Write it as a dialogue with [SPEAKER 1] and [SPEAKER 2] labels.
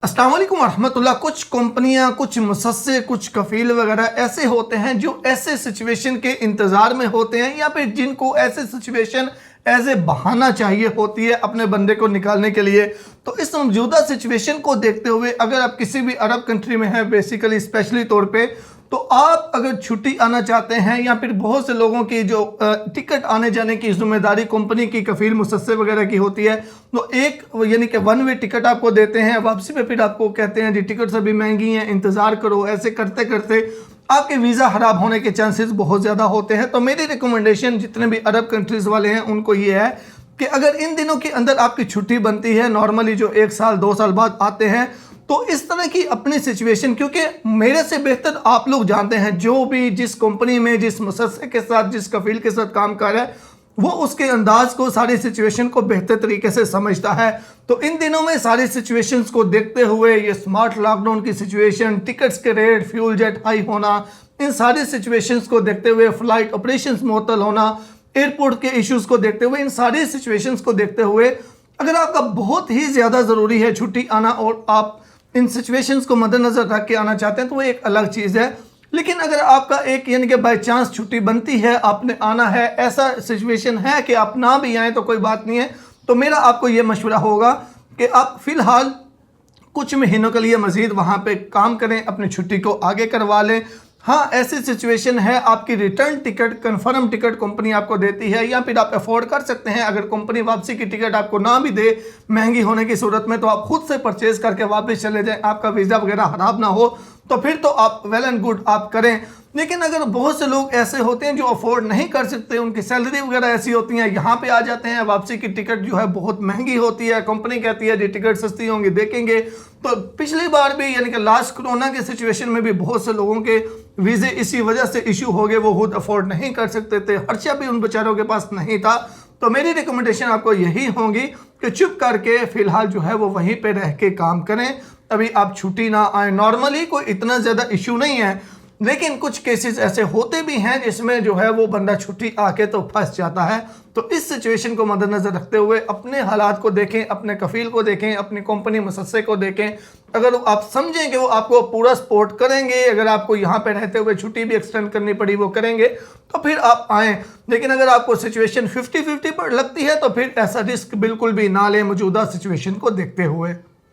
[SPEAKER 1] अस्सलाम वालेकुम रहमतुल्लाह। कुछ कंपनियां, कुछ मुसस्से, कुछ कफील वगैरह ऐसे होते हैं जो ऐसे सिचुएशन के इंतज़ार में होते हैं या फिर जिनको ऐसे सिचुएशन एज ए बहाना चाहिए होती है अपने बंदे को निकालने के लिए। तो इस मौजूदा सिचुएशन को देखते हुए अगर आप किसी भी अरब कंट्री में हैं, बेसिकली स्पेशली तौर पे, तो आप अगर छुट्टी आना चाहते हैं या फिर बहुत से लोगों की जो टिकट आने जाने की जिम्मेदारी कंपनी की कफील मुसस्से वगैरह की होती है, तो एक यानी कि वन वे टिकट आपको देते हैं, वापसी पे फिर आपको कहते हैं जी टिकट्स अभी महंगी हैं, इंतज़ार करो। ऐसे करते करते आपके वीज़ा ख़राब होने के चांसेस बहुत ज़्यादा होते हैं। तो मेरी रिकमेंडेशन जितने भी अरब कंट्रीज़ वाले हैं उनको ये है कि अगर इन दिनों के अंदर आपकी छुट्टी बनती है, नॉर्मली जो 1 साल 2 साल बाद आते हैं, तो इस तरह की अपनी सिचुएशन, क्योंकि मेरे से बेहतर आप लोग जानते हैं जो भी जिस कंपनी में, जिस मुसस्से के साथ, जिस कफील के साथ काम कर रहा है, वो उसके अंदाज को, सारी सिचुएशन को बेहतर तरीके से समझता है। तो इन दिनों में सारी सिचुएशंस को देखते हुए ये स्मार्ट लॉकडाउन की सिचुएशन, टिकट्स के रेट, फ्यूल जेट हाई होना, इन सारी सिचुएशंस को देखते हुए, फ्लाइट ऑपरेशंस मुअत्तल होना, एयरपोर्ट के इश्यूज़ को देखते हुए, इन सारी सिचुएशंस को देखते हुए अगर आपका बहुत ही ज़्यादा ज़रूरी है छुट्टी आना और आप इन सिचुएशंस को मद्देनज़र रख के आना चाहते हैं, तो वो एक अलग चीज़ है। लेकिन अगर आपका एक यानी कि बाई चांस छुट्टी बनती है, आपने आना है, ऐसा सिचुएशन है कि आप ना भी आएँ तो कोई बात नहीं है, तो मेरा आपको ये मशवरा होगा कि आप फ़िलहाल कुछ महीनों के लिए मज़ीद वहाँ पे काम करें, अपनी छुट्टी को आगे करवा लें। हाँ, ऐसी सिचुएशन है आपकी return ticket, confirm ticket company आपको देती है, या फिर आप अफोर्ड कर सकते हैं, अगर कंपनी वापसी की टिकट आपको ना भी दे महंगी होने की सूरत में, तो आप खुद से परचेज करके वापस चले जाएं, आपका वीज़ा वगैरह ख़राब ना हो, तो फिर तो आप वेल एंड गुड आप करें। लेकिन अगर बहुत से लोग ऐसे होते हैं जो अफोर्ड नहीं कर सकते, उनकी सैलरी वगैरह ऐसी होती है, यहाँ पे आ जाते हैं, वापसी की टिकट जो है बहुत महंगी होती है, कंपनी कहती है जी टिकट सस्ती होंगी, देखेंगे। तो पिछली बार भी यानी कि लास्ट कोरोना के सिचुएशन में भी बहुत से लोगों के वीज़े इसी वजह से इशू हो गए, वो खुद अफोर्ड नहीं कर सकते थे, खर्चा भी उन बेचारों के पास नहीं था। तो मेरी रिकमेंडेशन आपको यही होगी कि चुप करके फ़िलहाल जो है वो वहीं पे रह के काम करें, अभी आप छुट्टी ना आए। नॉर्मली कोई इतना ज़्यादा इशू नहीं है, लेकिन कुछ केसेस ऐसे होते भी हैं जिसमें जो है वो बंदा छुट्टी आके तो फंस जाता है। तो इस सिचुएशन को मद्देनज़र रखते हुए अपने हालात को देखें, अपने कफील को देखें, अपनी कंपनी मुसस्से को देखें। अगर आप समझें कि वो आपको पूरा सपोर्ट करेंगे, अगर आपको यहाँ पे रहते हुए छुट्टी भी एक्सटेंड करनी पड़ी वो करेंगे, तो फिर आप आएँ। लेकिन अगर आपको सिचुएशन 50-50 पर लगती है तो फिर ऐसा रिस्क बिल्कुल भी ना लें मौजूदा सिचुएशन को देखते हुए।